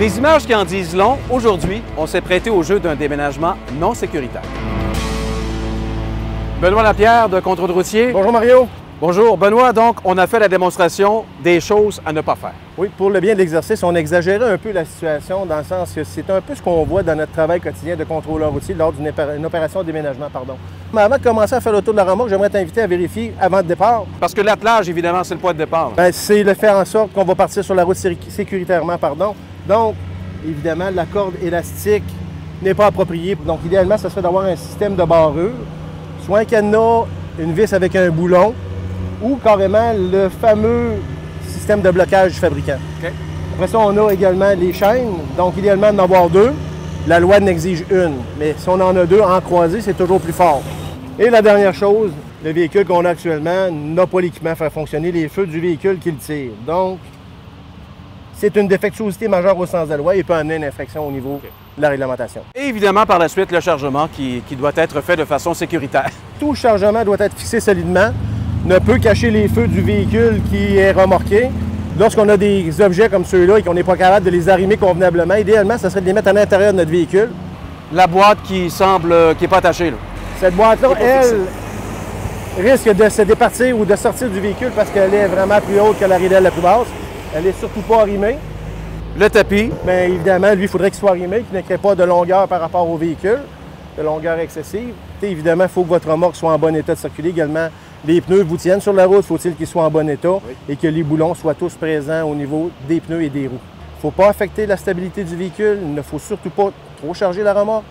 Des images qui en disent long. Aujourd'hui, on s'est prêté au jeu d'un déménagement non sécuritaire. Benoît Lapierre de Contrôle routier. Bonjour Mario. Bonjour. Benoît, donc, on a fait la démonstration des choses à ne pas faire. Oui, pour le bien de l'exercice, on exagérait un peu la situation dans le sens que c'est un peu ce qu'on voit dans notre travail quotidien de contrôleur routier lors d'une opération de déménagement, Mais avant de commencer à faire le tour de la remorque, j'aimerais t'inviter à vérifier avant le départ. Parce que l'attelage, évidemment, c'est le point de départ. C'est de faire en sorte qu'on va partir sur la route sécuritairement, Donc, évidemment, la corde élastique n'est pas appropriée. Donc, idéalement, ce serait d'avoir un système de barrure, soit un cadenas, une vis avec un boulon, ou carrément le fameux système de blocage du fabricant. Okay. Après ça, on a également les chaînes. Donc, idéalement, d'en avoir deux. La loi n'exige une. Mais si on en a deux en croisée, c'est toujours plus fort. Et la dernière chose, le véhicule qu'on a actuellement n'a pas l'équipement pour faire fonctionner les feux du véhicule qu'il tire. Donc, c'est une défectuosité majeure au sens de la loi et peut amener une infraction au niveau de la réglementation. Et évidemment, par la suite, le chargement qui doit être fait de façon sécuritaire. Tout chargement doit être fixé solidement, ne peut cacher les feux du véhicule qui est remorqué. Lorsqu'on a des objets comme ceux-là et qu'on n'est pas capable de les arrimer convenablement, idéalement, ce serait de les mettre à l'intérieur de notre véhicule. La boîte qui semble, qui n'est pas attachée, là. Cette boîte-là, elle, risque de se départir ou de sortir du véhicule parce qu'elle est vraiment plus haute que la ridelle la plus basse. Elle n'est surtout pas arrimée. Le tapis. Bien évidemment, lui, il faudrait qu'il soit arrimé, qu'il ne crée pas de longueur par rapport au véhicule, de longueur excessive. Évidemment, il faut que votre remorque soit en bon état de circuler. Également, les pneus vous tiennent sur la route, faut-il qu'ils soient en bon état et que les boulons soient tous présents au niveau des pneus et des roues. Il ne faut pas affecter la stabilité du véhicule, il ne faut surtout pas trop charger la remorque.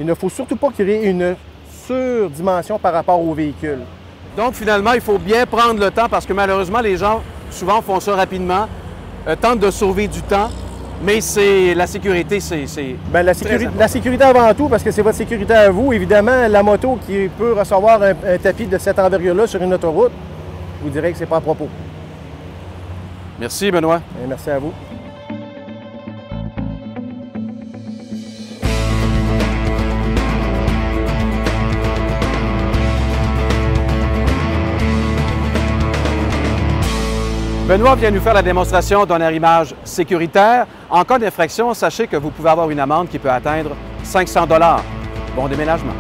Il ne faut surtout pas créer une surdimension par rapport au véhicule. Donc, finalement, il faut bien prendre le temps parce que malheureusement, les gens souvent font ça rapidement, tentent de sauver du temps, mais c'est la sécurité, Bien, la sécurité avant tout, parce que c'est votre sécurité à vous. Évidemment, la moto qui peut recevoir un tapis de cette envergure-là sur une autoroute, je vous dirais que c'est pas à propos. Merci, Benoît. Et merci à vous. Benoît vient nous faire la démonstration d'un arrimage sécuritaire. En cas d'infraction, sachez que vous pouvez avoir une amende qui peut atteindre 500 $. Bon déménagement.